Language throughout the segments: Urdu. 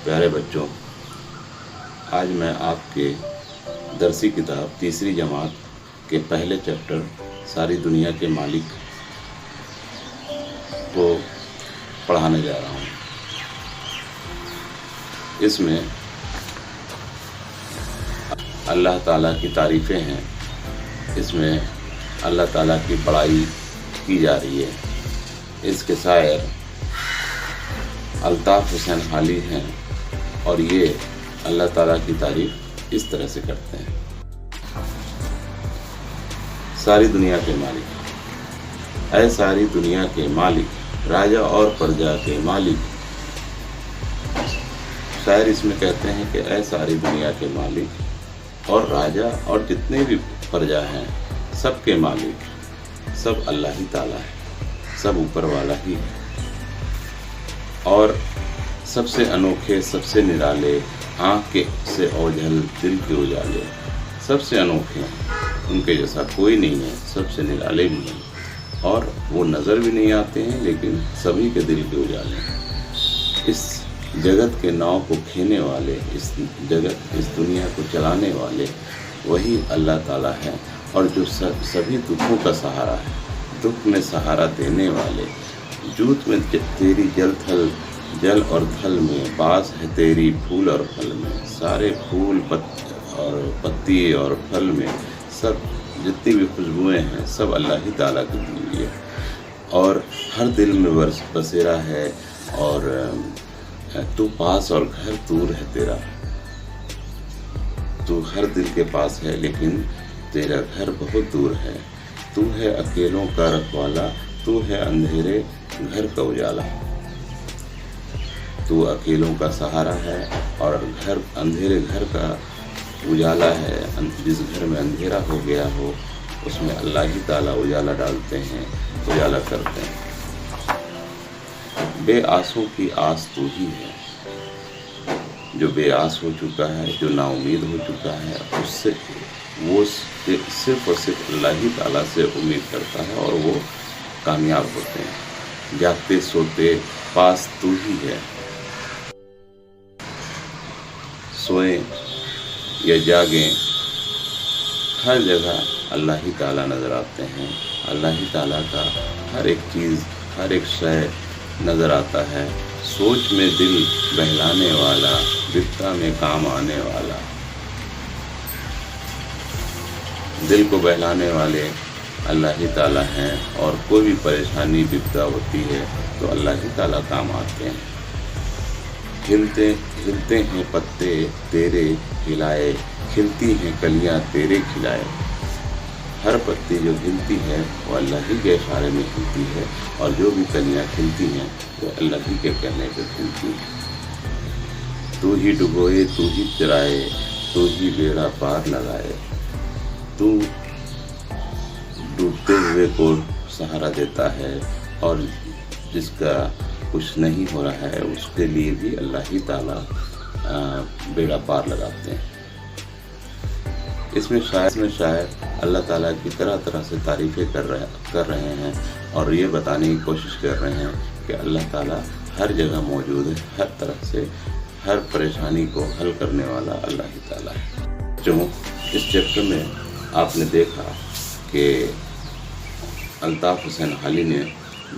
پیارے بچوں، آج میں آپ کے درسی کتاب تیسری جماعت کے پہلے چیپٹر ساری دنیا کے مالک کو پڑھانے جا رہا ہوں۔ اس میں اللہ تعالیٰ کی تعریفیں ہیں، اس میں اللہ تعالیٰ کی بڑائی کی جا رہی ہے۔ اس کے شاعر الطاف حسین حالی ہیں اور یہ اللہ تعالیٰ کی تعریف اس طرح سے کرتے ہیں۔ ساری دنیا کے مالک، اے ساری دنیا کے مالک، راجا اور پرجا کے مالک۔ شاعر اس میں کہتے ہیں کہ اے ساری دنیا کے مالک اور راجا اور جتنے بھی پرجا ہیں، سب کے مالک سب اللہ ہی تعالیٰ ہے، سب اوپر والا ہی ہے، اور سب سے انوکھے، سب سے نرالے، آنکھ کے سے اوجھل، دل کے اجالے، سب سے انوکھے ہیں، ان کے جیسا کوئی نہیں ہے، سب سے نرالے بھی ہیں، اور وہ نظر بھی نہیں آتے ہیں لیکن سبھی کے دل کے اجالے ہیں۔ اس جگت کے ناؤ کو کھینے والے، اس دنیا کو چلانے والے وہی اللہ تعالیٰ ہے، اور جو سبھی دکھوں کا سہارا ہے، دکھ میں سہارا دینے والے۔ جوت میں تیری جل اور تھل میں، باس ہے تیری پھول اور پھل میں، سارے پھول اور پتی اور پھل میں سب جتنی بھی خوشبوئیں ہیں سب اللہ ہی تعالیٰ کی دی ہوئی ہے، اور ہر دل میں بسیرا ہے، اور تو پاس اور گھر دور ہے تیرا۔ تو ہر دل کے پاس ہے لیکن تیرا گھر بہت دور ہے۔ تو ہے اکیلوں کا رکھوالا، تو ہے اندھیرے گھر کا اجالا۔ تو اکیلوں کا سہارا ہے اور اندھیرے گھر کا اجالا ہے۔ جس گھر میں اندھیرا ہو گیا ہو اس میں اللہ ہی تعالیٰ اجالا ڈالتے ہیں، اجالا کرتے ہیں۔ بے آسوں کی آس تو ہی ہے، جو بے آس ہو چکا ہے، جو نا امید ہو چکا ہے، اس سے وہ صرف اور صرف اللہ ہی تعالیٰ سے امید کرتا ہے اور وہ کامیاب ہوتے ہیں۔ جاگتے سوتے پاس تو ہی ہے، سوئیں یا جاگیں ہر جگہ اللہ ہی تعالیٰ نظر آتے ہیں۔ اللہ ہی تعالیٰ کا ہر ایک چیز، ہر ایک شے نظر آتا ہے۔ سوچ میں دل بہلانے والا، بپتا میں کام آنے والا۔ دل کو بہلانے والے اللہ ہی تعالیٰ ہیں، اور کوئی بھی پریشانی بپتا ہوتی ہے تو اللہ ہی تعالیٰ کام آتے ہیں۔ ہلتے ہیں پتے تیرے ہلائے، کھلتی ہیں کلیاں تیرے کھلائے۔ ہر پتی جو ہلتی ہے وہ اللہ ہی کے اشارے میں ہلتی ہے، اور جو بھی کلیاں کھلتی ہیں وہ اللہ ہی کے کہنے پہ کھلتی ہیں۔ تو ہی ڈبوئے، تو ہی چرائے، تو ہی بیڑا پار لگائے۔ تو ڈوبتے ہوئے کو سہارا دیتا ہے، اور جس کا کچھ نہیں ہو رہا ہے اس کے لیے بھی اللہ ہی تعالیٰ بیڑا پار لگاتے ہیں۔ اس میں شاعر اللہ تعالیٰ کی طرح طرح سے تعریفیں کر رہے ہیں، اور یہ بتانے کی کوشش کر رہے ہیں کہ اللہ تعالیٰ ہر جگہ موجود ہے، ہر طرح سے ہر پریشانی کو حل کرنے والا اللہ ہی تعالیٰ ہے۔ جو اس چیپٹر میں آپ نے دیکھا کہ الطاف حسین حالی نے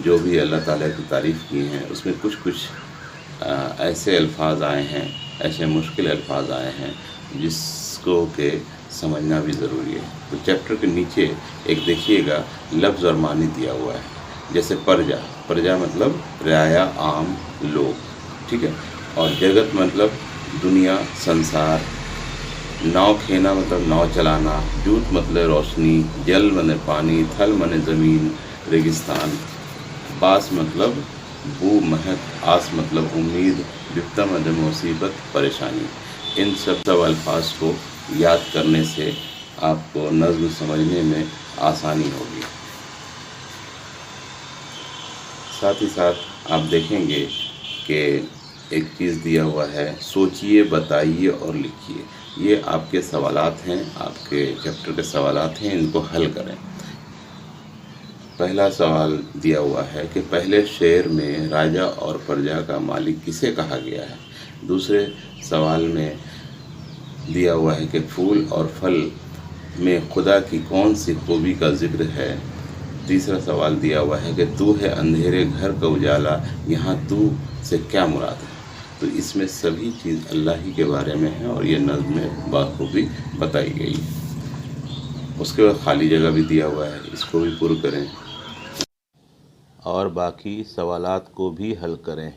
جو بھی اللہ تعالیٰ کی تعریف کی ہیں، اس میں کچھ ایسے الفاظ آئے ہیں، ایسے مشکل الفاظ آئے ہیں جس کو کہ سمجھنا بھی ضروری ہے۔ تو چیپٹر کے نیچے ایک دیکھیے گا لفظ اور معنی دیا ہوا ہے، جیسے پرجا مطلب رعایا، عام لوگ، ٹھیک ہے، اور جگت مطلب دنیا، سنسار، ناؤ کھینا مطلب ناؤ چلانا، جوت مطلب روشنی، جل منے پانی، تھل منے زمین، ریگستان، باس مطلب بو، مہک، آس مطلب امید، بپتا مطلب مصیبت، پریشانی۔ ان سب الفاظ کو یاد کرنے سے آپ کو نظم سمجھنے میں آسانی ہوگی۔ ساتھ ہی ساتھ آپ دیکھیں گے کہ ایک چیز دیا ہوا ہے، سوچئے، بتائیے اور لکھیے۔ یہ آپ کے سوالات ہیں، آپ کے چیپٹر کے سوالات ہیں، ان کو حل کریں۔ پہلا سوال دیا ہوا ہے کہ پہلے شعر میں راجا اور پرجا کا مالک کسے کہا گیا ہے؟ دوسرے سوال میں دیا ہوا ہے کہ پھول اور پھل میں خدا کی کون سی خوبی کا ذکر ہے۔ تیسرا سوال دیا ہوا ہے کہ تو ہے اندھیرے گھر کا اجالا، یہاں تو سے کیا مراد ہے۔ تو اس میں سبھی چیز اللہ ہی کے بارے میں ہے اور یہ نظم میں بخوبی بتائی گئی ہے۔ اس کے بعد خالی جگہ بھی دیا ہوا ہے، اس کو بھی پر کریں اور باقی سوالات کو بھی حل کریں۔